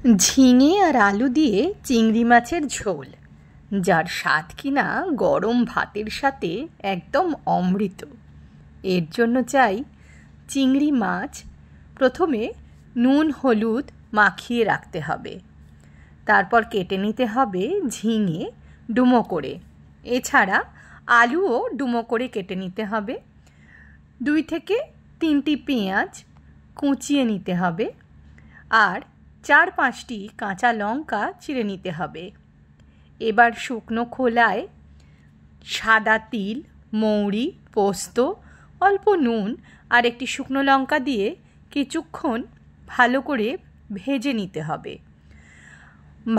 ঝিঙে আর আলু দিয়ে চিংড়ি মাছের ঝোল, যার স্বাদ কিনা গরম ভাতের সাথে একদম অমৃত। এর জন্য চাই চিংড়ি মাছ প্রথমে নুন হলুদ মাখিয়ে রাখতে হবে, তারপর কেটে নিতে হবে ঝিঙে ডুমো করে। এছাড়া আলুও ডুমো করে কেটে নিতে হবে। 2 থেকে 3টি পেঁয়াজ কুচিয়ে নিতে হবে, আর 4-5টি কাঁচা লঙ্কা চিড়ে নিতে হবে। এবার শুকনো খোলায় সাদা তিল, মৌরি, পোস্ত, অল্প নুন আর একটি শুকনো লঙ্কা দিয়ে কিছুক্ষণ ভালো করে ভেজে নিতে হবে।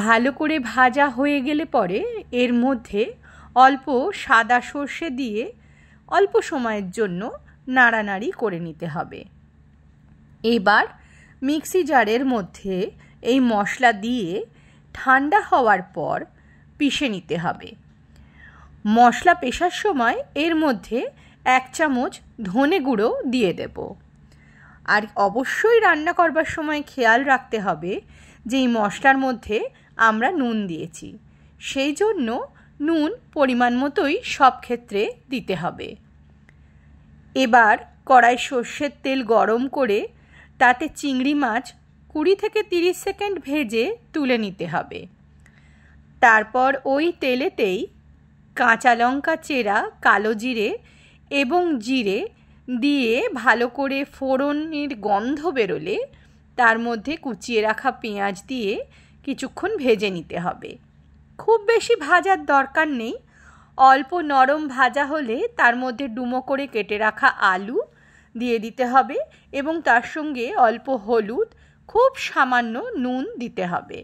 ভালো করে ভাজা হয়ে গেলে পরে এর মধ্যে অল্প সাদা সর্ষে দিয়ে অল্প সময়ের জন্য নাড়ানাড়ি করে নিতে হবে। এবার মিক্সি জারের মধ্যে এই মশলা দিয়ে ঠান্ডা হওয়ার পর পিষে নিতে হবে। মশলা পেষার সময় এর মধ্যে 1 চামচ ধনে গুঁড়ো দিয়ে দেব। আর অবশ্যই রান্না করবার সময় খেয়াল রাখতে হবে যে এই মশলার মধ্যে আমরা নুন দিয়েছি, সেই জন্য নুন পরিমাণ মতোই সব ক্ষেত্রে দিতে হবে। এবার কড়াই সর্ষের তেল গরম করে তাতে চিংড়ি মাছ 20 থেকে 30 সেকেন্ড ভেজে তুলে নিতে হবে। তারপর ওই তেলেতেই কাঁচা লঙ্কা চেরা, কালো জিরে এবং জিরে দিয়ে ভালো করে ফোড়নের গন্ধ বেরোলে তার মধ্যে কুচিয়ে রাখা পেঁয়াজ দিয়ে কিছুক্ষণ ভেজে নিতে হবে। খুব বেশি ভাজার দরকার নেই, অল্প নরম ভাজা হলে তার মধ্যে ডুমো করে কেটে রাখা আলু দিয়ে দিতে হবে এবং তার সঙ্গে অল্প হলুদ, খুব সামান্য নুন দিতে হবে।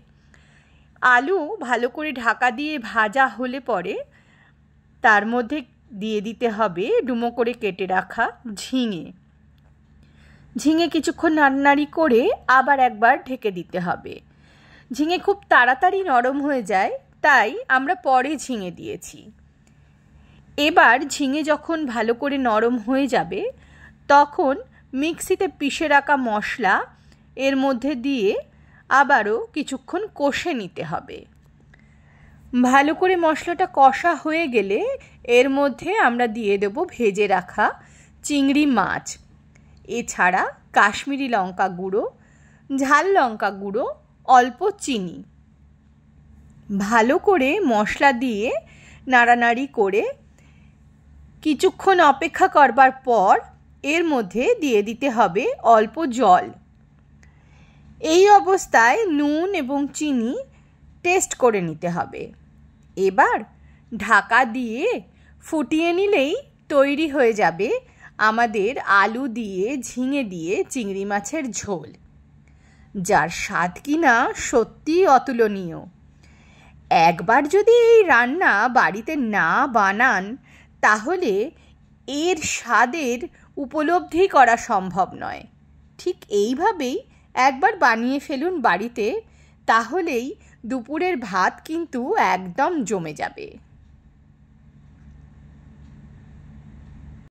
আলু ভালো করে ঢাকা দিয়ে ভাজা হলে পরে তার মধ্যে দিয়ে দিতে হবে ডুমো করে কেটে রাখা ঝিঙে কিছুক্ষণ নাড়ানাড়ি করে আবার একবার ঢেকে দিতে হবে। ঝিঙে খুব তাড়াতাড়ি নরম হয়ে যায়, তাই আমরা পরে ঝিঙে দিয়েছি। এবার ঝিঙে যখন ভালো করে নরম হয়ে যাবে তখন মিক্সিতে পিষে রাখা মশলা এর মধ্যে দিয়ে আবারও কিছুক্ষণ কষে নিতে হবে। ভালো করে মশলাটা কষা হয়ে গেলে এর মধ্যে আমরা দিয়ে দেব ভেজে রাখা চিংড়ি মাছ, এছাড়া কাশ্মীরি লঙ্কা গুঁড়ো, ঝাল লঙ্কা গুঁড়ো, অল্প চিনি। ভালো করে মশলা দিয়ে নাড়ানাড়ি করে কিছুক্ষণ অপেক্ষা করবার পর এর মধ্যে দিয়ে দিতে হবে অল্প জল। এই অবস্থায় নুন এবং চিনি টেস্ট করে নিতে হবে। এবার ঢাকা দিয়ে ফুটিয়ে নিলেই তৈরি হয়ে যাবে আমাদের আলু দিয়ে ঝিঙে দিয়ে চিংড়ি মাছের ঝোল, যার স্বাদ কিনা সত্যিই অতুলনীয়। একবার যদি এই রান্না বাড়িতে না বানান তাহলে এর স্বাদের উপলব্ধি করা সম্ভব নয়। ঠিক এইভাবেই একবার বানিয়ে ফেলুন বাড়িতে, তাহলেই দুপুরের ভাত কিন্তু একদম জমে যাবে।